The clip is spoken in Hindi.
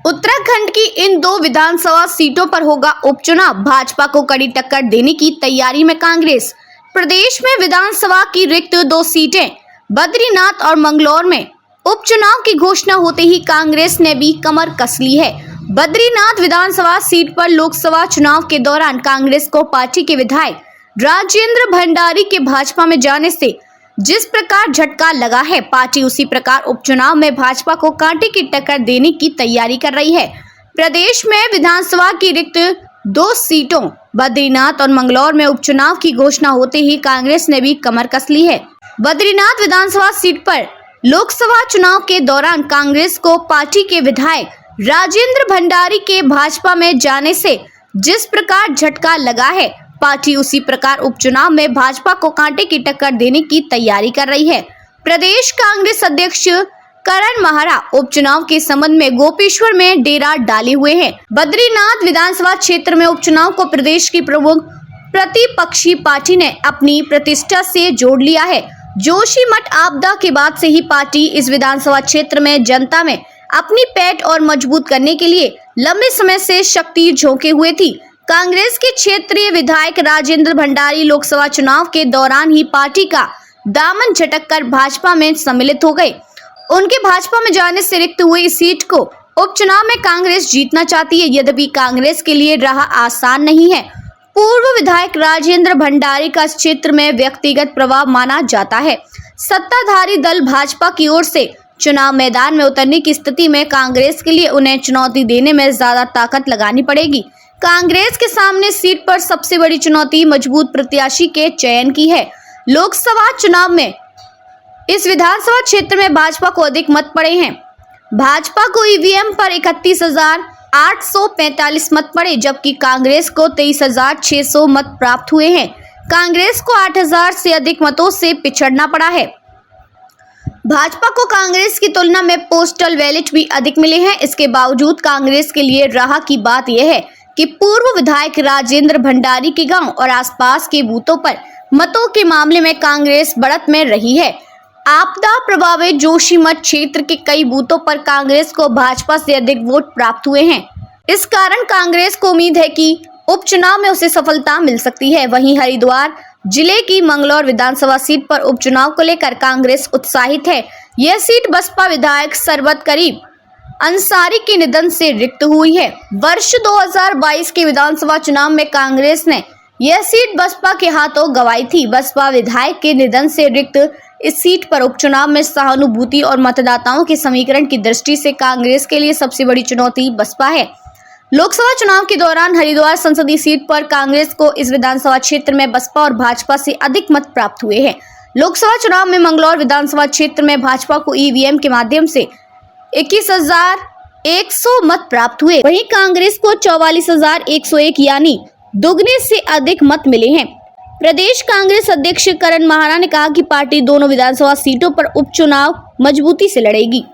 उत्तराखंड की इन दो विधानसभा सीटों पर होगा उपचुनाव। भाजपा को कड़ी टक्कर देने की तैयारी में कांग्रेस। प्रदेश में विधानसभा की रिक्त दो सीटें बद्रीनाथ और मंगलौर में उपचुनाव की घोषणा होते ही कांग्रेस ने भी कमर कस ली है। बद्रीनाथ विधानसभा सीट पर लोकसभा चुनाव के दौरान कांग्रेस को पार्टी के विधायक राजेंद्र भंडारी के भाजपा में जाने से जिस प्रकार झटका लगा है, पार्टी उसी प्रकार उपचुनाव में भाजपा को कांटे की टक्कर देने की तैयारी कर रही है। प्रदेश में विधानसभा की रिक्त दो सीटों बद्रीनाथ और मंगलौर में उपचुनाव की घोषणा होते ही कांग्रेस ने भी कमर कस ली है। बद्रीनाथ विधानसभा सीट पर लोकसभा चुनाव के दौरान कांग्रेस को पार्टी के विधायक राजेंद्र भंडारी के भाजपा में जाने से जिस प्रकार झटका लगा है, पार्टी उसी प्रकार उपचुनाव में भाजपा को कांटे की टक्कर देने की तैयारी कर रही है। प्रदेश कांग्रेस अध्यक्ष करण माहरा उपचुनाव के संबंध में गोपेश्वर में डेरा डाले हुए हैं। बद्रीनाथ विधानसभा क्षेत्र में उपचुनाव को प्रदेश की प्रमुख प्रतिपक्षी पार्टी ने अपनी प्रतिष्ठा से जोड़ लिया है। जोशीमठ आपदा के बाद से ही पार्टी इस विधानसभा क्षेत्र में जनता में अपनी पैठ और मजबूत करने के लिए लंबे समय से शक्ति झोंके हुए थी। कांग्रेस के क्षेत्रीय विधायक राजेंद्र भंडारी लोकसभा चुनाव के दौरान ही पार्टी का दामन झटक कर भाजपा में सम्मिलित हो गए। उनके भाजपा में जाने से रिक्त हुई इस सीट को उपचुनाव में कांग्रेस जीतना चाहती है। यद्यपि कांग्रेस के लिए राह आसान नहीं है। पूर्व विधायक राजेंद्र भंडारी का इस क्षेत्र में व्यक्तिगत प्रभाव माना जाता है। सत्ताधारी दल भाजपा की ओर से चुनाव मैदान में उतरने की स्थिति में कांग्रेस के लिए उन्हें चुनौती देने में ज्यादा ताकत लगानी पड़ेगी। कांग्रेस के सामने सीट पर सबसे बड़ी चुनौती मजबूत प्रत्याशी के चयन की है। लोकसभा चुनाव में इस विधानसभा क्षेत्र में भाजपा को अधिक मत पड़े हैं। भाजपा को ईवीएम पर 31,845 मत पड़े, जबकि कांग्रेस को 23,600 मत प्राप्त हुए हैं। कांग्रेस को 8,000 से अधिक मतों से पिछड़ना पड़ा है। भाजपा को कांग्रेस की तुलना में पोस्टल बैलेट भी अधिक मिले हैं। इसके बावजूद कांग्रेस के लिए राह की बात यह है कि पूर्व विधायक राजेंद्र भंडारी के गांव और आसपास के बूथों पर मतों के मामले में कांग्रेस बढ़त में रही है। आपदा प्रभावित जोशीमठ क्षेत्र के कई बूथों पर कांग्रेस को भाजपा से अधिक वोट प्राप्त हुए हैं। इस कारण कांग्रेस को उम्मीद है कि उपचुनाव में उसे सफलता मिल सकती है। वहीं हरिद्वार जिले की मंगलौर विधानसभा सीट पर उपचुनाव को लेकर कांग्रेस उत्साहित है। यह सीट बसपा विधायक सरबत करीब अंसारी के निधन से रिक्त हुई है। वर्ष 2022 के विधानसभा चुनाव में कांग्रेस ने यह सीट बसपा के हाथों गंवाई थी। बसपा विधायक के निधन से रिक्त इस सीट पर उपचुनाव में सहानुभूति और मतदाताओं के समीकरण की दृष्टि से कांग्रेस के लिए सबसे बड़ी चुनौती बसपा है। लोकसभा चुनाव के दौरान हरिद्वार संसदीय सीट पर कांग्रेस को इस विधानसभा क्षेत्र में बसपा और भाजपा से अधिक मत प्राप्त हुए हैं। लोकसभा चुनाव में मंगलौर विधानसभा क्षेत्र में भाजपा को ईवीएम के माध्यम से 21,100 मत प्राप्त हुए। वहीं कांग्रेस को 44,101 यानी दोगुने से अधिक मत मिले हैं। प्रदेश कांग्रेस अध्यक्ष करण माहरा ने कहा कि पार्टी दोनों विधानसभा सीटों पर उपचुनाव मजबूती से लड़ेगी।